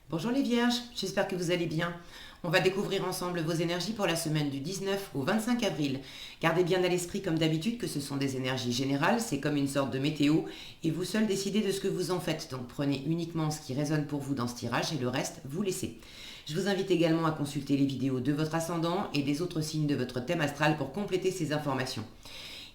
Bonjour les vierges, j'espère que vous allez bien. On va découvrir ensemble vos énergies pour la semaine du 19 au 25 avril. Gardez bien à l'esprit comme d'habitude que ce sont des énergies générales, c'est comme une sorte de météo et vous seul décidez de ce que vous en faites. Donc prenez uniquement ce qui résonne pour vous dans ce tirage et le reste, vous laissez. Je vous invite également à consulter les vidéos de votre ascendant et des autres signes de votre thème astral pour compléter ces informations.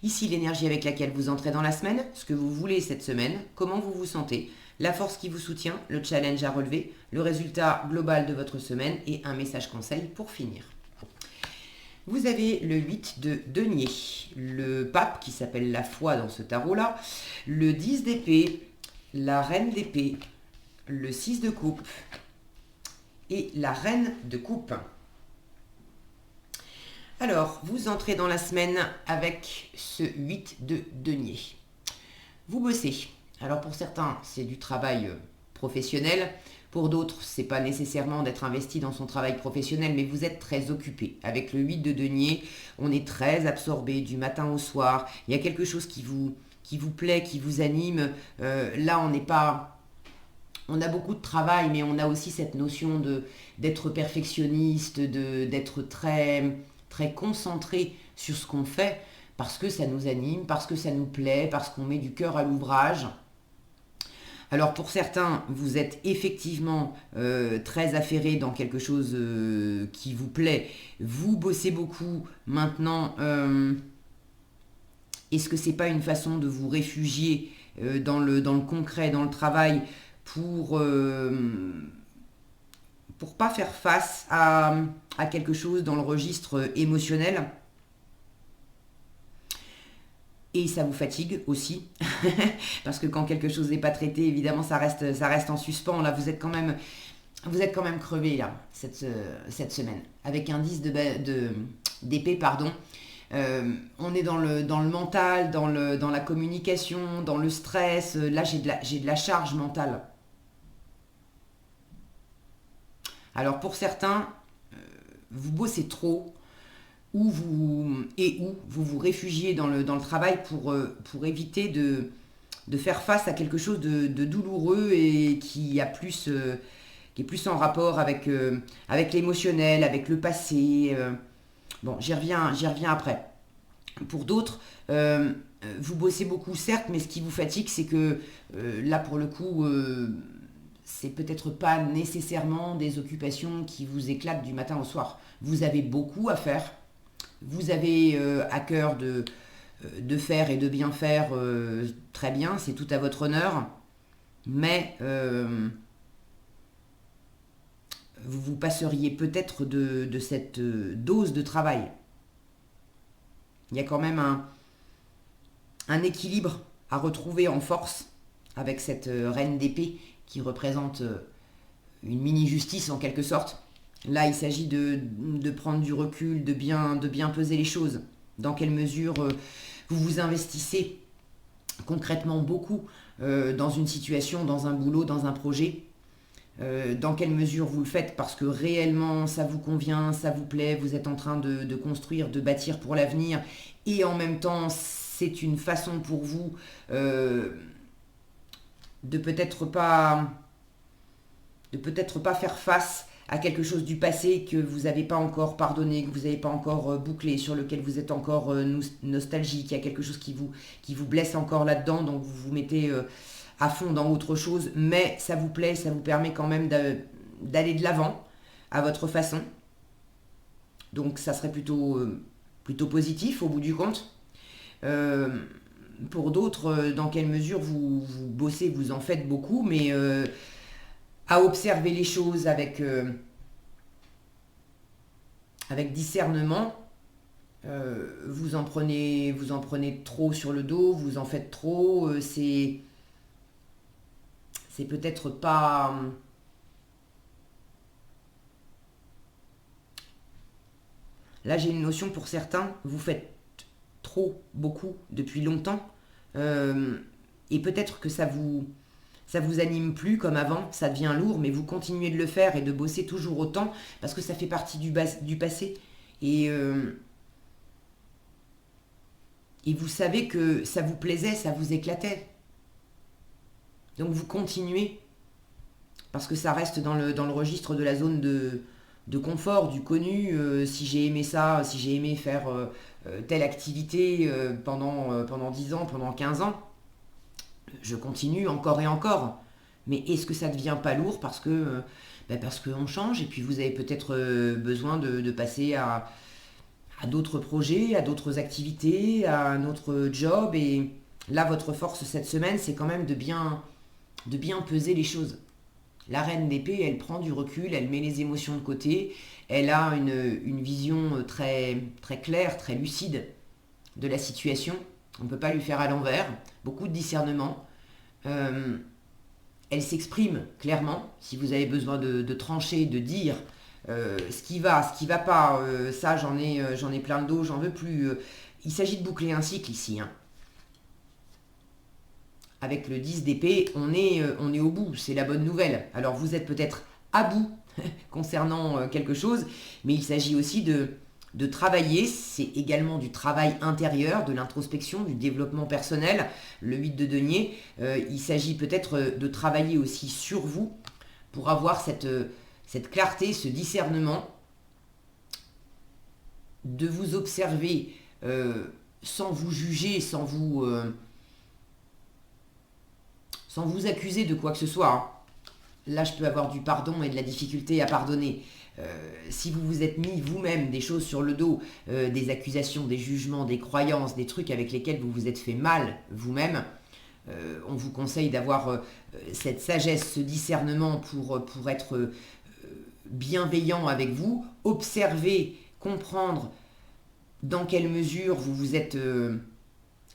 Ici l'énergie avec laquelle vous entrez dans la semaine, ce que vous voulez cette semaine, comment vous vous sentez, la force qui vous soutient, le challenge à relever, le résultat global de votre semaine et un message conseil pour finir. Vous avez le 8 de denier, le pape qui s'appelle la foi dans ce tarot-là, le 10 d'épée, la reine d'épée, le 6 de coupe et la reine de coupe. Alors, vous entrez dans la semaine avec ce 8 de denier. Vous bossez. Alors pour certains, c'est du travail professionnel. Pour d'autres, c'est pas nécessairement d'être investi dans son travail professionnel, mais vous êtes très occupé. Avec le 8 de denier, on est très absorbé du matin au soir. Il y a quelque chose qui vous plaît, qui vous anime. Là, on n'est pas... On a beaucoup de travail, mais on a aussi cette notion d'être perfectionniste, d'être très, très concentré sur ce qu'on fait, parce que ça nous anime, parce que ça nous plaît, parce qu'on met du cœur à l'ouvrage. Alors pour certains, vous êtes effectivement très affairé dans quelque chose qui vous plaît. Vous bossez beaucoup maintenant. Est-ce que c'est pas une façon de vous réfugier dans le concret, dans le travail, pour pas faire face à quelque chose dans le registre émotionnel? Et ça vous fatigue aussi, parce que quand quelque chose n'est pas traité, évidemment, ça reste en suspens. Là, vous êtes quand même crevé là cette semaine, avec un 10 d'épée, pardon. On est dans le mental, dans la communication, dans le stress. Là, j'ai de la charge mentale. Alors pour certains, vous bossez trop, où vous vous réfugiez dans le travail pour éviter de faire face à quelque chose de douloureux et qui est plus en rapport avec l'émotionnel, avec le passé. Bon, j'y reviens après. Pour d'autres, vous bossez beaucoup, certes, mais ce qui vous fatigue, c'est que là, pour le coup, c'est peut-être pas nécessairement des occupations qui vous éclatent du matin au soir. Vous avez beaucoup à faire. Vous avez à cœur de faire et de bien faire, très bien, c'est tout à votre honneur, mais vous vous passeriez peut-être de cette dose de travail. Il y a quand même un équilibre à retrouver en force avec cette reine d'épée qui représente une mini-justice en quelque sorte. Là, il s'agit de prendre du recul, de bien peser les choses. Dans quelle mesure vous vous investissez concrètement beaucoup dans une situation, dans un boulot, dans un projet. Dans quelle mesure vous le faites parce que réellement ça vous convient, ça vous plaît, vous êtes en train de construire, de bâtir pour l'avenir et en même temps c'est une façon pour vous de peut-être pas faire face à quelque chose du passé que vous n'avez pas encore pardonné, que vous n'avez pas encore bouclé, sur lequel vous êtes encore nostalgique, il y a quelque chose qui vous blesse encore là-dedans, donc vous vous mettez à fond dans autre chose, mais ça vous plaît, ça vous permet quand même d'aller de l'avant à votre façon. Donc ça serait plutôt positif au bout du compte. Euh, pour d'autres, dans quelle mesure vous bossez, vous en faites beaucoup, mais à observer les choses avec discernement. Vous en prenez trop sur le dos, vous en faites trop. C'est peut-être pas. Là, j'ai une notion pour certains. Vous faites trop, beaucoup depuis longtemps, euh, et peut-être que ça vous anime plus comme avant, ça devient lourd, mais vous continuez de le faire et de bosser toujours autant parce que ça fait partie du passé. Et vous savez que ça vous plaisait, ça vous éclatait. Donc vous continuez parce que ça reste dans le registre de la zone de confort, du connu. Si j'ai aimé ça, si j'ai aimé faire telle activité pendant 10 ans, pendant 15 ans, je continue encore et encore. Mais est-ce que ça ne devient pas lourd parce qu'on change et puis vous avez peut-être besoin de passer à d'autres projets, à d'autres activités, à un autre job. Et là, votre force cette semaine, c'est quand même de bien peser les choses. La reine d'épée, elle prend du recul, elle met les émotions de côté, elle a une vision très, très claire, très lucide de la situation. On ne peut pas lui faire à l'envers. Beaucoup de discernement. Euh, Elle s'exprime clairement. Si vous avez besoin de trancher, de dire ce qui va, ce qui va pas, ça j'en ai plein le dos, j'en veux plus. Il s'agit de boucler un cycle ici, hein. Avec le 10 d'épée, on est au bout, c'est la bonne nouvelle. Alors vous êtes peut-être à bout concernant quelque chose, mais il s'agit aussi de travailler, c'est également du travail intérieur, de l'introspection, du développement personnel, le 8 de denier. Il s'agit peut-être de travailler aussi sur vous pour avoir cette clarté, ce discernement, de vous observer sans vous juger, sans vous accuser de quoi que ce soit, hein. Là, je peux avoir du pardon et de la difficulté à pardonner. Si vous vous êtes mis vous-même des choses sur le dos, des accusations, des jugements, des croyances, des trucs avec lesquels vous vous êtes fait mal vous-même, on vous conseille d'avoir cette sagesse, ce discernement pour être bienveillant avec vous, observer, comprendre dans quelle mesure vous vous êtes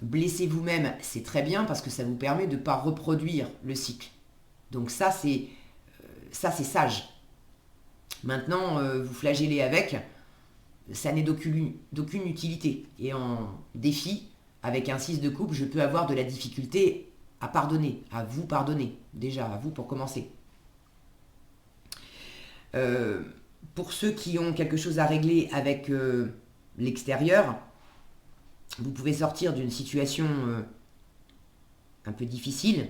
blessé vous-même, c'est très bien parce que ça vous permet de ne pas reproduire le cycle. Donc ça c'est sage. Maintenant, vous flagellez avec, ça n'est d'aucune utilité. Et en défi, avec un 6 de coupe, je peux avoir de la difficulté à pardonner, à vous pardonner, déjà, à vous pour commencer. Pour ceux qui ont quelque chose à régler avec l'extérieur, vous pouvez sortir d'une situation un peu difficile,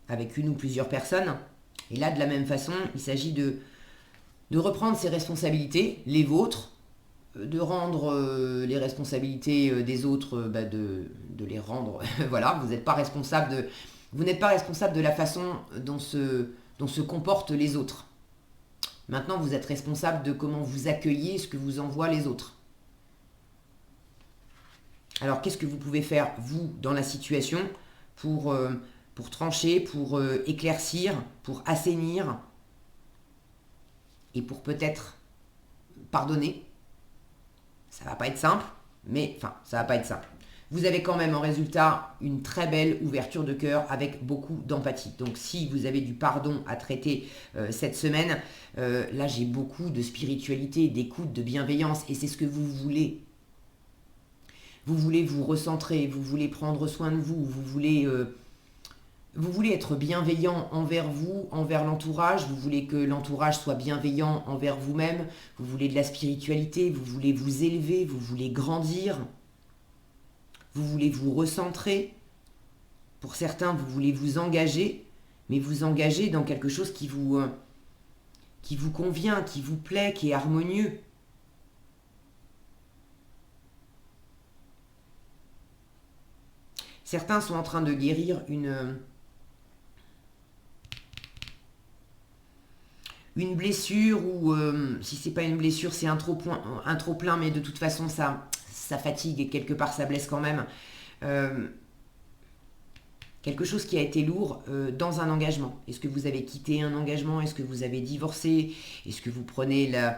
avec une ou plusieurs personnes. Et là, de la même façon, il s'agit de reprendre ses responsabilités, les vôtres, de rendre les responsabilités des autres, de les rendre. Voilà, vous n'êtes pas responsable de la façon dont se comportent les autres. Maintenant, vous êtes responsable de comment vous accueillez ce que vous envoient les autres. Alors, qu'est-ce que vous pouvez faire, vous, dans la situation, pour trancher, pour éclaircir, pour assainir et pour peut-être pardonner? Ça va pas être simple, mais ça va pas être simple. Vous avez quand même en résultat une très belle ouverture de cœur avec beaucoup d'empathie. Donc si vous avez du pardon à traiter cette semaine, là j'ai beaucoup de spiritualité, d'écoute, de bienveillance et c'est ce que vous voulez. Vous voulez vous recentrer, vous voulez prendre soin de vous, vous voulez être bienveillant envers vous, envers l'entourage, vous voulez que l'entourage soit bienveillant envers vous-même, vous voulez de la spiritualité, vous voulez vous élever, vous voulez grandir, vous voulez vous recentrer. Pour certains, vous voulez vous engager, mais vous engager dans quelque chose qui vous convient, qui vous plaît, qui est harmonieux. Certains sont en train de guérir une blessure ou si c'est pas une blessure, c'est un trop plein, mais de toute façon ça fatigue et quelque part ça blesse quand même. Quelque chose qui a été lourd dans un engagement. Est-ce que vous avez quitté un engagement? Est-ce que vous avez divorcé? Est-ce que vous est-ce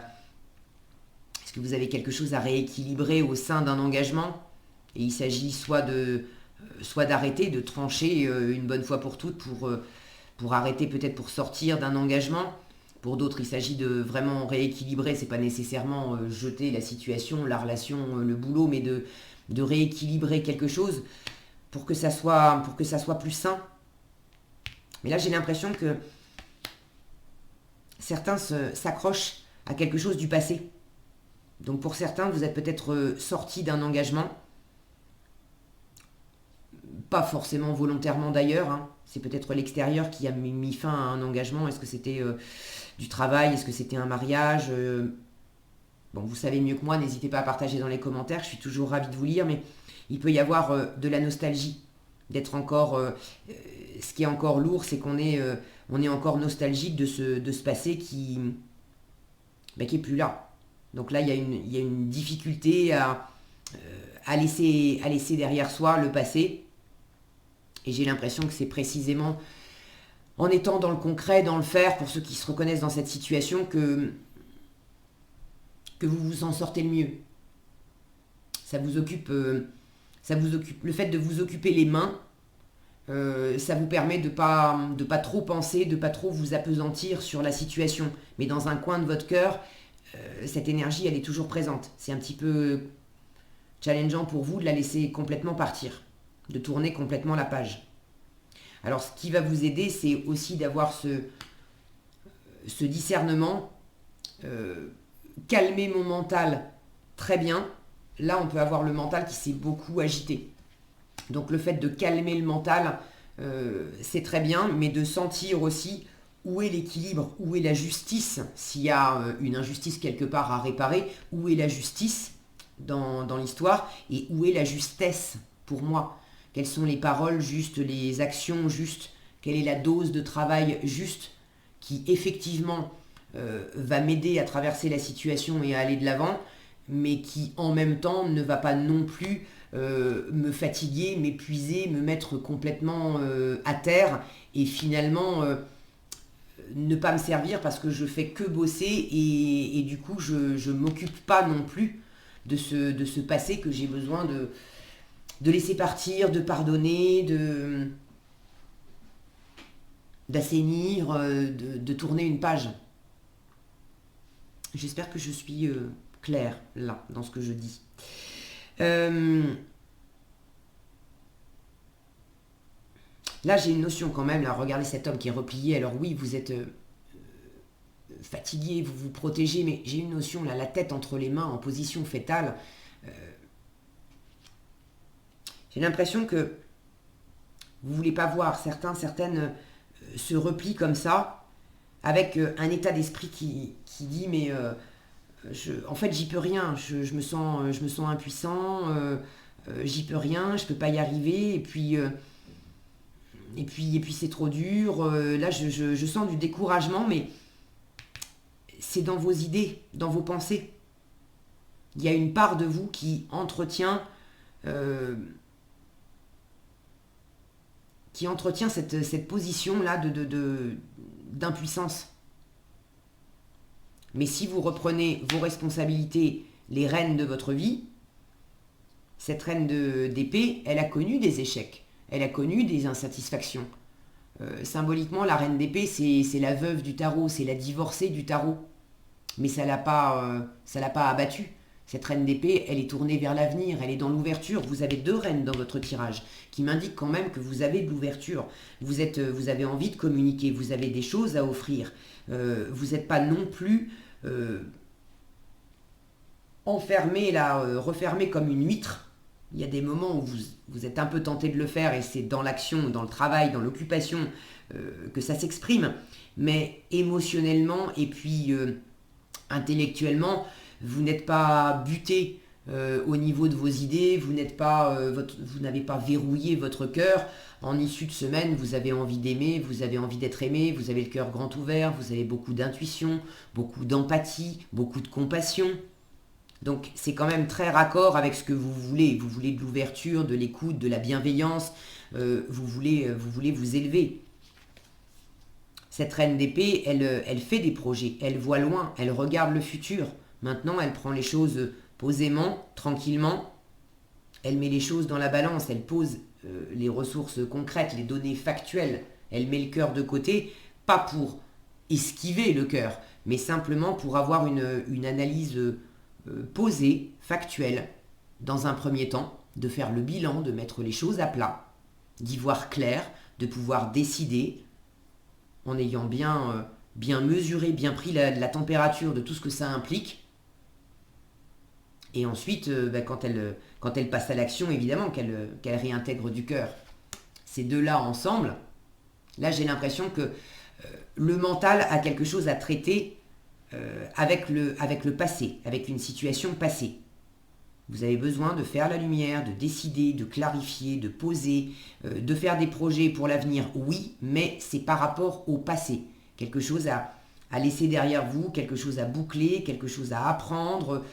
que vous avez quelque chose à rééquilibrer au sein d'un engagement? Et il s'agit soit d'arrêter, de trancher une bonne fois pour toutes pour arrêter, peut-être pour sortir d'un engagement. Pour d'autres, il s'agit de vraiment rééquilibrer. C'est pas nécessairement jeter la situation, la relation, le boulot, mais de rééquilibrer quelque chose pour que ça soit plus sain. Mais là, j'ai l'impression que certains s'accrochent à quelque chose du passé. Donc pour certains, vous êtes peut-être sortis d'un engagement pas forcément volontairement d'ailleurs, hein. C'est peut-être l'extérieur qui a mis fin à un engagement. Est-ce que c'était du travail? Est-ce que c'était un mariage? Bon, vous savez mieux que moi, n'hésitez pas à partager dans les commentaires, je suis toujours ravie de vous lire, mais il peut y avoir de la nostalgie, d'être encore... ce qui est encore lourd, c'est qu'on est, on est encore nostalgique de ce passé qui est plus là. Donc là, il y a une difficulté à laisser derrière soi le passé. Et j'ai l'impression que c'est précisément en étant dans le concret, dans le faire, pour ceux qui se reconnaissent dans cette situation, que vous vous en sortez le mieux. Ça vous occupe, le fait de vous occuper les mains, ça vous permet de pas trop penser, de pas trop vous appesantir sur la situation. Mais dans un coin de votre cœur, cette énergie, elle est toujours présente. C'est un petit peu challengeant pour vous de la laisser complètement partir, de tourner complètement la page. Alors, ce qui va vous aider, c'est aussi d'avoir ce discernement. Calmer mon mental, très bien. Là, on peut avoir le mental qui s'est beaucoup agité. Donc, le fait de calmer le mental, c'est très bien, mais de sentir aussi où est l'équilibre, où est la justice, s'il y a une injustice quelque part à réparer, où est la justice dans l'histoire et où est la justesse pour moi. Quelles sont les paroles justes, les actions justes, quelle est la dose de travail juste qui effectivement va m'aider à traverser la situation et à aller de l'avant, mais qui en même temps ne va pas non plus me fatiguer, m'épuiser, me mettre complètement à terre et finalement ne pas me servir parce que je fais que bosser et du coup je ne m'occupe pas non plus de ce passé que j'ai besoin de laisser partir, de pardonner, d'assainir, de tourner une page. J'espère que je suis claire là, dans ce que je dis. Là, j'ai une notion quand même. Là, regardez cet homme qui est replié. Alors oui, vous êtes fatigué, vous vous protégez, mais j'ai une notion là, la tête entre les mains en position fétale. J'ai l'impression que vous voulez pas voir certaines se replient comme ça, avec un état d'esprit qui dit mais en fait j'y peux rien, je me sens impuissant, j'y peux rien, je peux pas y arriver, et puis c'est trop dur, là je sens du découragement, mais c'est dans vos idées, dans vos pensées. Il y a une part de vous qui entretient cette position-là d'impuissance. Mais si vous reprenez vos responsabilités, les rênes de votre vie, cette reine d'épée, elle a connu des échecs, elle a connu des insatisfactions. Symboliquement, la reine d'épée, c'est la veuve du tarot, c'est la divorcée du tarot. Mais ça l'a pas abattue. Cette reine d'épée, elle est tournée vers l'avenir, elle est dans l'ouverture. Vous avez 2 reines dans votre tirage qui m'indiquent quand même que vous avez de l'ouverture. Vous avez envie de communiquer, vous avez des choses à offrir. Vous n'êtes pas non plus enfermé, là, refermé comme une huître. Il y a des moments où vous êtes un peu tenté de le faire et c'est dans l'action, dans le travail, dans l'occupation que ça s'exprime. Mais émotionnellement et puis intellectuellement, vous n'êtes pas buté au niveau de vos idées, vous n'avez pas verrouillé votre cœur. En issue de semaine, vous avez envie d'aimer, vous avez envie d'être aimé, vous avez le cœur grand ouvert, vous avez beaucoup d'intuition, beaucoup d'empathie, beaucoup de compassion. Donc c'est quand même très raccord avec ce que vous voulez. Vous voulez de l'ouverture, de l'écoute, de la bienveillance, vous voulez vous élever. Cette reine d'épée, elle fait des projets, elle voit loin, elle regarde le futur. Maintenant, elle prend les choses posément, tranquillement. Elle met les choses dans la balance, elle pose les ressources concrètes, les données factuelles. Elle met le cœur de côté, pas pour esquiver le cœur, mais simplement pour avoir une analyse posée, factuelle, dans un premier temps, de faire le bilan, de mettre les choses à plat, d'y voir clair, de pouvoir décider en ayant bien mesuré, bien pris la température de tout ce que ça implique. Et ensuite, quand elle passe à l'action, évidemment, qu'elle réintègre du cœur. ces deux-là ensemble, là j'ai l'impression que le mental a quelque chose à traiter avec le passé, avec une situation passée. Vous avez besoin de faire la lumière, de décider, de clarifier, de poser, de faire des projets pour l'avenir, oui, mais c'est par rapport au passé. Quelque chose à laisser derrière vous, quelque chose à boucler, quelque chose à apprendre.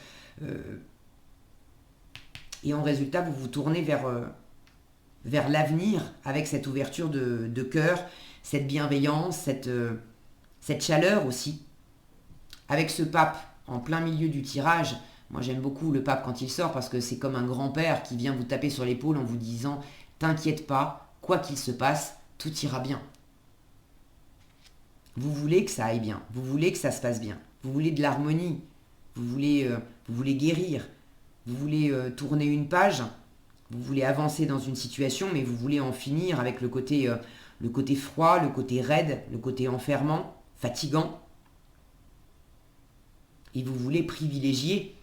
Et en résultat, vous vous tournez vers l'avenir avec cette ouverture de cœur, cette bienveillance, cette chaleur aussi. Avec ce pape en plein milieu du tirage, moi j'aime beaucoup le pape quand il sort parce que c'est comme un grand-père qui vient vous taper sur l'épaule en vous disant « T'inquiète pas, quoi qu'il se passe, tout ira bien ». Vous voulez que ça aille bien, vous voulez que ça se passe bien, vous voulez de l'harmonie, vous voulez guérir, vous voulez tourner une page, vous voulez avancer dans une situation, mais vous voulez en finir avec le côté froid, le côté raide, le côté enfermant, fatigant. Et vous voulez privilégier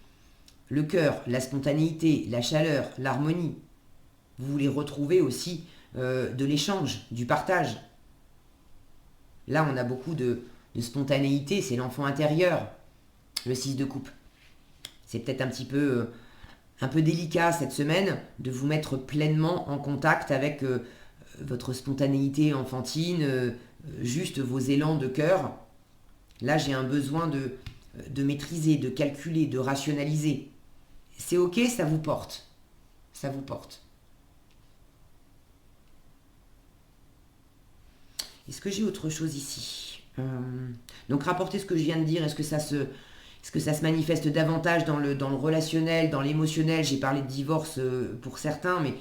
le cœur, la spontanéité, la chaleur, l'harmonie. Vous voulez retrouver aussi de l'échange, du partage. Là, on a beaucoup de spontanéité, c'est l'enfant intérieur, le 6 de coupe. C'est peut-être un peu délicat cette semaine de vous mettre pleinement en contact avec votre spontanéité enfantine, juste vos élans de cœur. Là, j'ai un besoin de maîtriser, de calculer, de rationaliser. C'est ok, ça vous porte. Ça vous porte. Est-ce que j'ai autre chose ici Donc rapporter ce que je viens de dire, est-ce que ça se manifeste davantage dans le relationnel, dans l'émotionnel? J'ai parlé de divorce pour certains, mais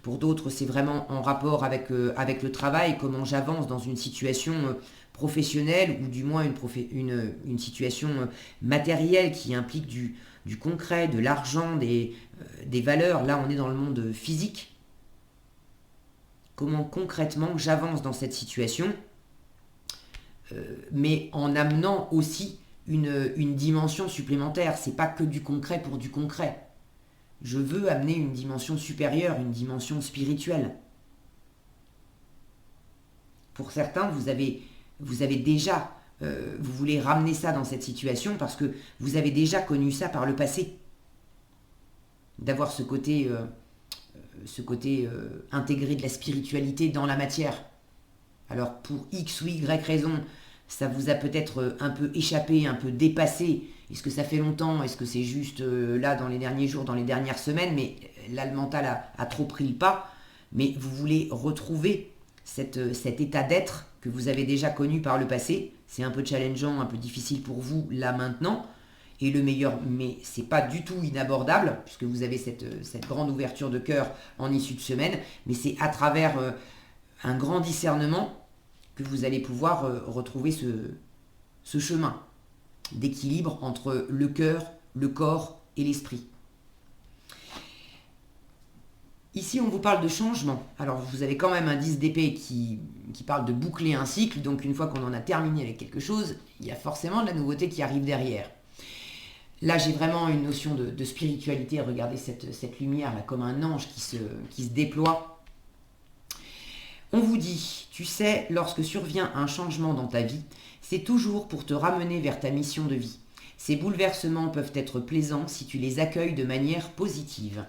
pour d'autres, c'est vraiment en rapport avec le travail, comment j'avance dans une situation professionnelle ou du moins une situation matérielle qui implique du concret, de l'argent, des valeurs. Là, on est dans le monde physique. Comment concrètement j'avance dans cette situation, mais en amenant aussi une dimension supplémentaire. C'est pas que du concret pour du concret. Je veux amener une dimension supérieure, une dimension spirituelle. Pour certains, vous avez déjà, vous voulez ramener ça dans cette situation parce que vous avez déjà connu ça par le passé. D'avoir ce côté intégré de la spiritualité dans la matière. Alors pour X ou Y raison, ça vous a peut-être un peu échappé, un peu dépassé. Est-ce que ça fait longtemps? Est-ce que c'est juste là dans les derniers jours, dans les dernières semaines? Mais là, le mental a trop pris le pas. Mais vous voulez retrouver cet état d'être que vous avez déjà connu par le passé. C'est un peu challengeant, un peu difficile pour vous là maintenant. Et le meilleur, mais c'est pas du tout inabordable, puisque vous avez cette grande ouverture de cœur en issue de semaine, mais c'est à travers un grand discernement que vous allez pouvoir retrouver ce chemin d'équilibre entre le cœur, le corps et l'esprit. Ici, on vous parle de changement. Alors, vous avez quand même un 10 d'épée qui parle de boucler un cycle, donc une fois qu'on en a terminé avec quelque chose, il y a forcément de la nouveauté qui arrive derrière. Là, j'ai vraiment une notion de spiritualité. Regardez cette lumière là, comme un ange qui se déploie. On vous dit, tu sais, lorsque survient un changement dans ta vie, c'est toujours pour te ramener vers ta mission de vie. Ces bouleversements peuvent être plaisants si tu les accueilles de manière positive.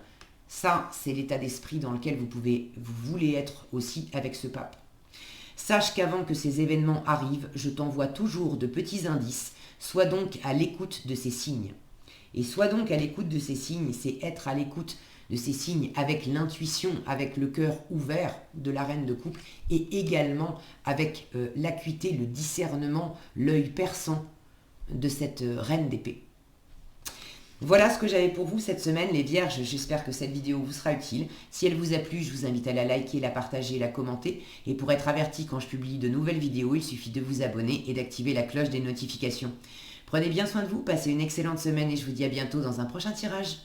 Ça, c'est l'état d'esprit dans lequel vous voulez être aussi avec ce pape. Sache qu'avant que ces événements arrivent, je t'envoie toujours de petits indices. Sois donc à l'écoute de ces signes. Et sois donc à l'écoute de ces signes, c'est être à l'écoute de ces signes avec l'intuition, avec le cœur ouvert de la reine de coupe et également avec l'acuité, le discernement, l'œil perçant de cette reine d'épée. Voilà ce que j'avais pour vous cette semaine, les vierges. J'espère que cette vidéo vous sera utile. Si elle vous a plu, je vous invite à la liker, la partager, la commenter. Et pour être averti quand je publie de nouvelles vidéos, il suffit de vous abonner et d'activer la cloche des notifications. Prenez bien soin de vous, passez une excellente semaine et je vous dis à bientôt dans un prochain tirage.